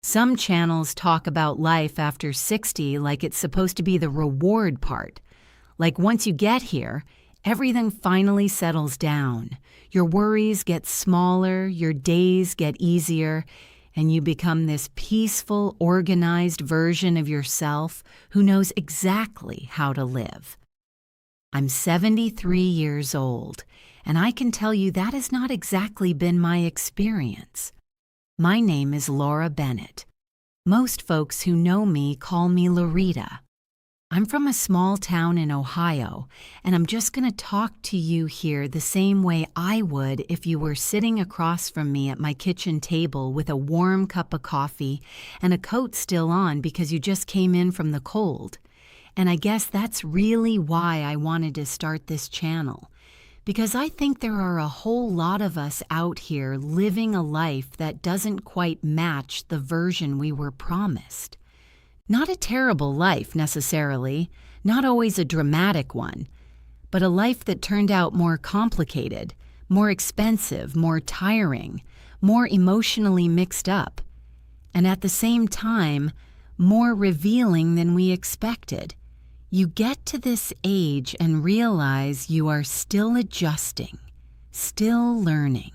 Some channels talk about life after 60 like it's supposed to be the reward part. Like once you get here, everything finally settles down. Your worries get smaller, your days get easier, and you become this peaceful, organized version of yourself who knows exactly how to live. I'm 73 years old, and I can tell you that has not exactly been my experience. My name is Laura Bennett. Most folks who know me call me Loretta. I'm from a small town in Ohio, and I'm just going to talk to you here the same way I would if you were sitting across from me at my kitchen table with a warm cup of coffee and a coat still on because you just came in from the cold. And I guess that's really why I wanted to start this channel, because I think there are a whole lot of us out here living a life that doesn't quite match the version we were promised. Not a terrible life necessarily, not always a dramatic one, but a life that turned out more complicated, more expensive, more tiring, more emotionally mixed up, and at the same time, more revealing than we expected. You get to this age and realize you are still adjusting, still learning,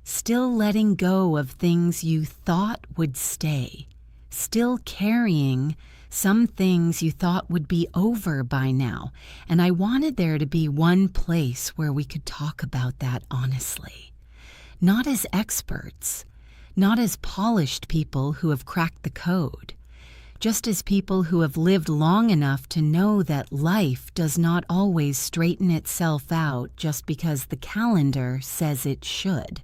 still letting go of things you thought would stay, still carrying some things you thought would be over by now. And I wanted there to be one place where we could talk about that honestly. Not as experts, not as polished people who have cracked the code, just as people who have lived long enough to know that life does not always straighten itself out just because the calendar says it should.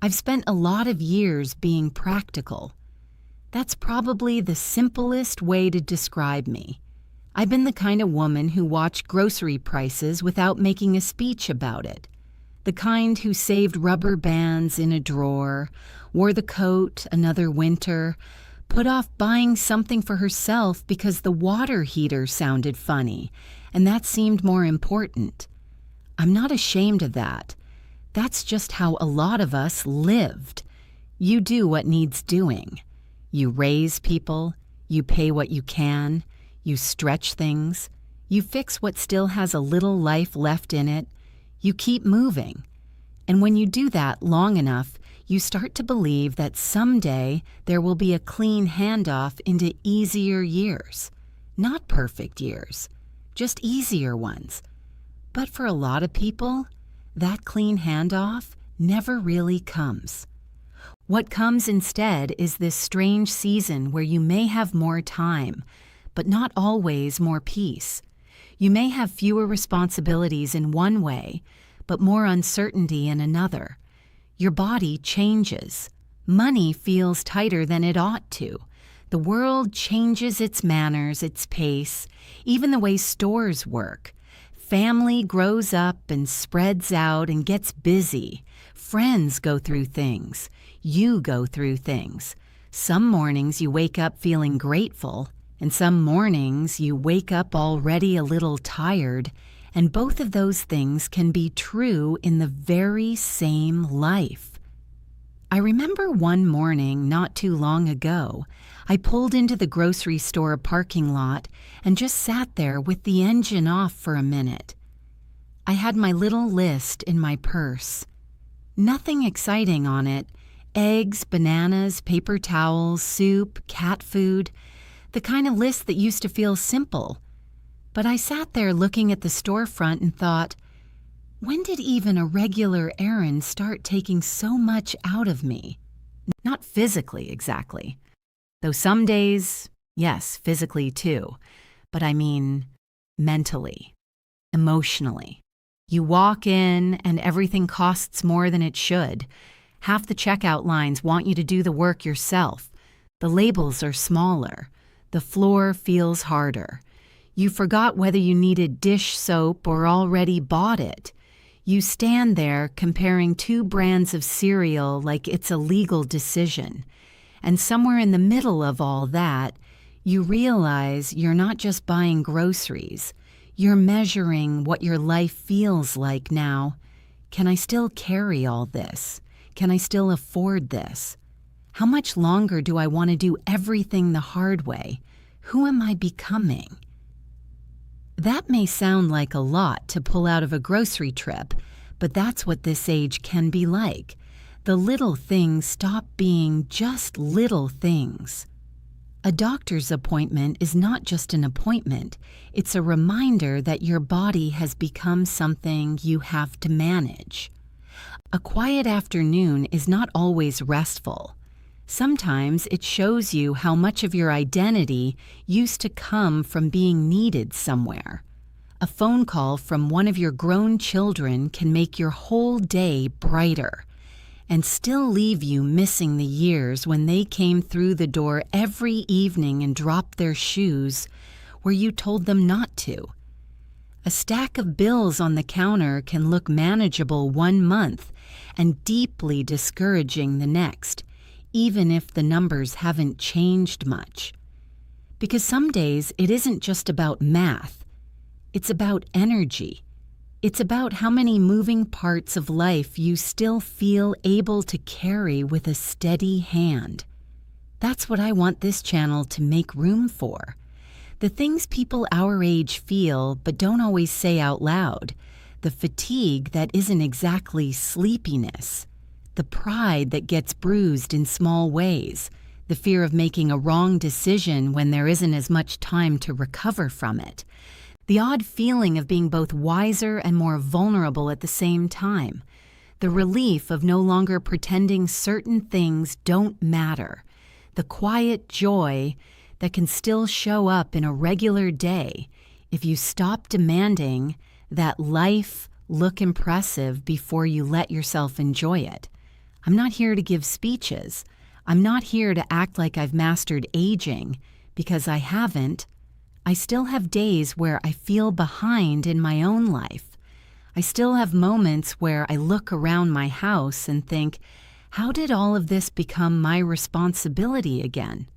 I've spent a lot of years being practical. That's probably the simplest way to describe me. I've been the kind of woman who watched grocery prices without making a speech about it. The kind who saved rubber bands in a drawer, wore the coat another winter, put off buying something for herself because the water heater sounded funny, and that seemed more important. I'm not ashamed of that. That's just how a lot of us lived. You do what needs doing. You raise people, you pay what you can, you stretch things, you fix what still has a little life left in it, you keep moving. And when you do that long enough, you start to believe that someday there will be a clean handoff into easier years. Not perfect years, just easier ones. But for a lot of people, that clean handoff never really comes. What comes instead is this strange season where you may have more time, but not always more peace. You may have fewer responsibilities in one way, but more uncertainty in another. Your body changes. Money feels tighter than it ought to. The world changes its manners, its pace, even the way stores work. Family grows up and spreads out and gets busy. Friends go through things. You go through things. Some mornings you wake up feeling grateful, and some mornings you wake up already a little tired, and both of those things can be true in the very same life. I remember one morning not too long ago, I pulled into the grocery store parking lot and just sat there with the engine off for a minute. I had my little list in my purse. Nothing exciting on it. Eggs, bananas, paper towels, soup, cat food. The kind of list that used to feel simple. But I sat there looking at the storefront and thought, when did even a regular errand start taking so much out of me? Not physically, exactly. Though some days, yes, physically too. But I mean mentally, emotionally. You walk in and everything costs more than it should. Half the checkout lines want you to do the work yourself. The labels are smaller. The floor feels harder. You forgot whether you needed dish soap or already bought it. You stand there comparing two brands of cereal like it's a legal decision. And somewhere in the middle of all that, you realize you're not just buying groceries. You're measuring what your life feels like now. Can I still carry all this? Can I still afford this? How much longer do I want to do everything the hard way? Who am I becoming? That may sound like a lot to pull out of a grocery trip, but that's what this age can be like. The little things stop being just little things. A doctor's appointment is not just an appointment. It's a reminder that your body has become something you have to manage. A quiet afternoon is not always restful. Sometimes it shows you how much of your identity used to come from being needed somewhere. A phone call from one of your grown children can make your whole day brighter and still leave you missing the years when they came through the door every evening and dropped their shoes where you told them not to. A stack of bills on the counter can look manageable one month and deeply discouraging the next, even if the numbers haven't changed much. Because some days it isn't just about math, it's about energy. It's about how many moving parts of life you still feel able to carry with a steady hand. That's what I want this channel to make room for. The things people our age feel but don't always say out loud. The fatigue that isn't exactly sleepiness. The pride that gets bruised in small ways. The fear of making a wrong decision when there isn't as much time to recover from it. The odd feeling of being both wiser and more vulnerable at the same time. The relief of no longer pretending certain things don't matter. The quiet joy that can still show up in a regular day if you stop demanding that life look impressive before you let yourself enjoy it. I'm not here to give speeches. I'm not here to act like I've mastered aging, because I haven't. I still have days where I feel behind in my own life. I still have moments where I look around my house and think, how did all of this become my responsibility again?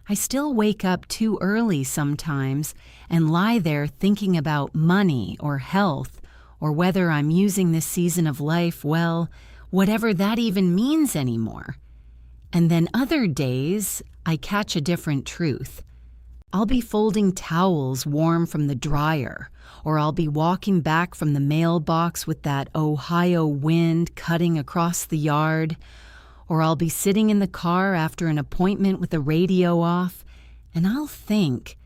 I still wake up too early sometimes and lie there thinking about money or health or whether I'm using this season of life well, whatever that even means anymore. And then other days, I catch a different truth. I'll be folding towels warm from the dryer, or I'll be walking back from the mailbox with that Ohio wind cutting across the yard, or I'll be sitting in the car after an appointment with the radio off, and I'll think,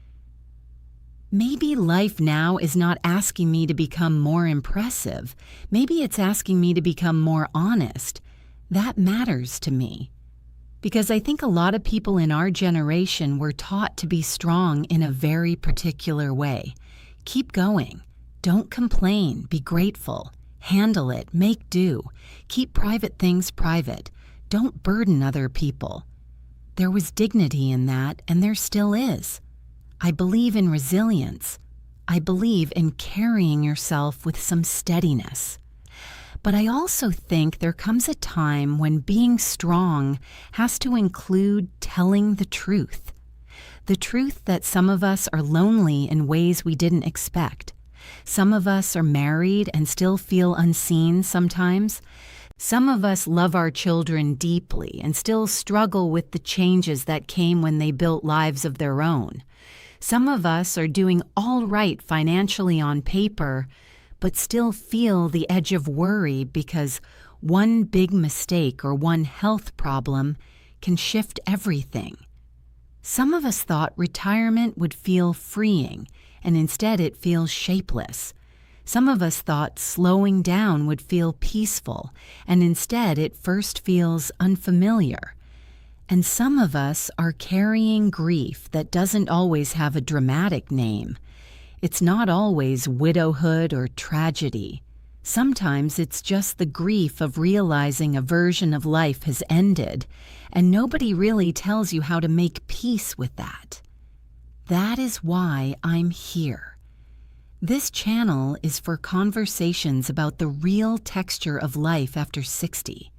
maybe life now is not asking me to become more impressive. Maybe it's asking me to become more honest. That matters to me. Because I think a lot of people in our generation were taught to be strong in a very particular way. Keep going. Don't complain. Be grateful. Handle it. Make do. Keep private things private. Don't burden other people. There was dignity in that, and there still is. I believe in resilience. I believe in carrying yourself with some steadiness. But I also think there comes a time when being strong has to include telling the truth. The truth that some of us are lonely in ways we didn't expect. Some of us are married and still feel unseen sometimes. Some of us love our children deeply and still struggle with the changes that came when they built lives of their own. Some of us are doing all right financially on paper, but still feel the edge of worry because one big mistake or one health problem can shift everything. Some of us thought retirement would feel freeing, and instead it feels shapeless. Some of us thought slowing down would feel peaceful, and instead it first feels unfamiliar. And some of us are carrying grief that doesn't always have a dramatic name. It's not always widowhood or tragedy. Sometimes it's just the grief of realizing a version of life has ended, and nobody really tells you how to make peace with that. That is why I'm here. This channel is for conversations about the real texture of life after 60.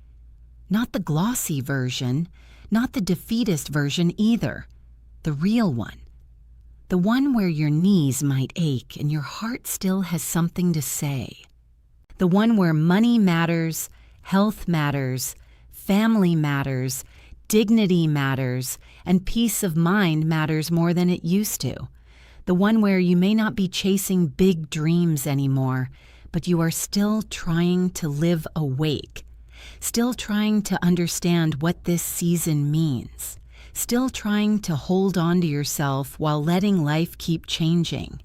Not the glossy version, not the defeatist version either. The real one. The one where your knees might ache and your heart still has something to say. The one where money matters, health matters, family matters, Dignity matters, and peace of mind matters more than it used to. The one where you may not be chasing big dreams anymore, but you are still trying to live awake, still trying to understand what this season means, still trying to hold on to yourself while letting life keep changing.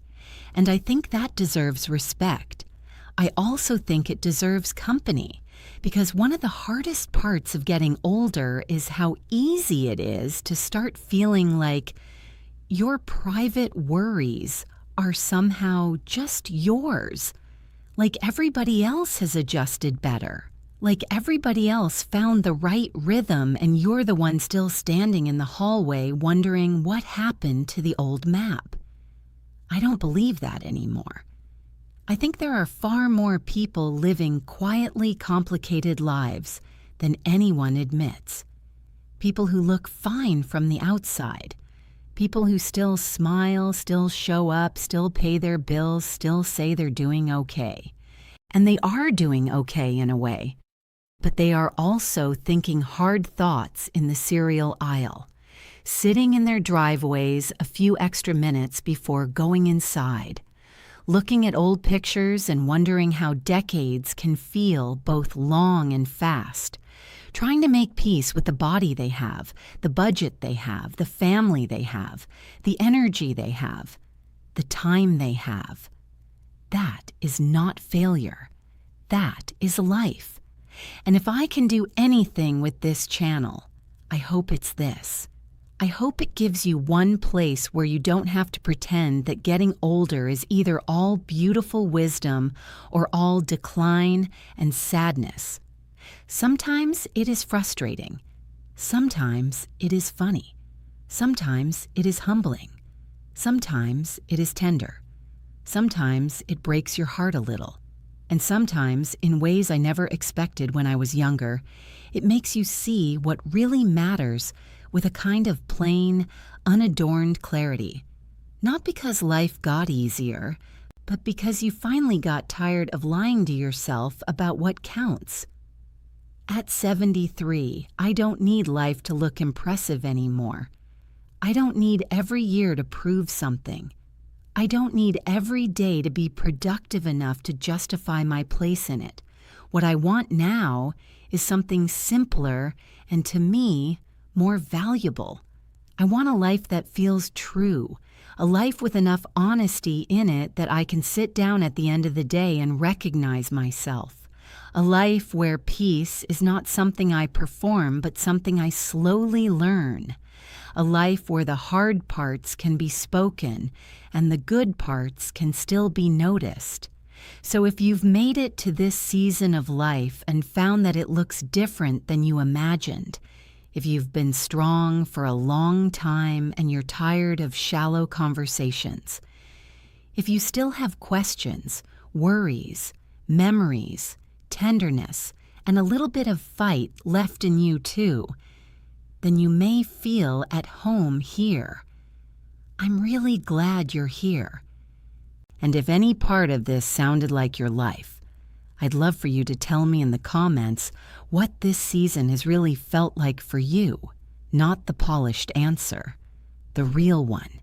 And I think that deserves respect. I also think it deserves company, because one of the hardest parts of getting older is how easy it is to start feeling like your private worries are somehow just yours, like everybody else has adjusted better, like everybody else found the right rhythm and you're the one still standing in the hallway wondering what happened to the old map. I don't believe that anymore. I think there are far more people living quietly complicated lives than anyone admits. People who look fine from the outside. People who still smile, still show up, still pay their bills, still say they're doing okay. And they are doing okay in a way. But they are also thinking hard thoughts in the cereal aisle, sitting in their driveways a few extra minutes before going inside, looking at old pictures and wondering how decades can feel both long and fast, trying to make peace with the body they have, the budget they have, the family they have, the energy they have, the time they have. That is not failure. That is life. And if I can do anything with this channel, I hope it's this. I hope it gives you one place where you don't have to pretend that getting older is either all beautiful wisdom or all decline and sadness. Sometimes it is frustrating. Sometimes it is funny. Sometimes it is humbling. Sometimes it is tender. Sometimes it breaks your heart a little. And sometimes, in ways I never expected when I was younger, it makes you see what really matters with a kind of plain, unadorned clarity. Not because life got easier, but because you finally got tired of lying to yourself about what counts. At 73, I don't need life to look impressive anymore. I don't need every year to prove something. I don't need every day to be productive enough to justify my place in it. What I want now is something simpler and, to me, more valuable. I want a life that feels true, a life with enough honesty in it that I can sit down at the end of the day and recognize myself. A life where peace is not something I perform, but something I slowly learn. A life where the hard parts can be spoken and the good parts can still be noticed. So if you've made it to this season of life and found that it looks different than you imagined, if you've been strong for a long time and you're tired of shallow conversations, if you still have questions, worries, memories, tenderness, and a little bit of fight left in you too, then you may feel at home here. I'm really glad you're here. And if any part of this sounded like your life, I'd love for you to tell me in the comments what this season has really felt like for you, not the polished answer, the real one.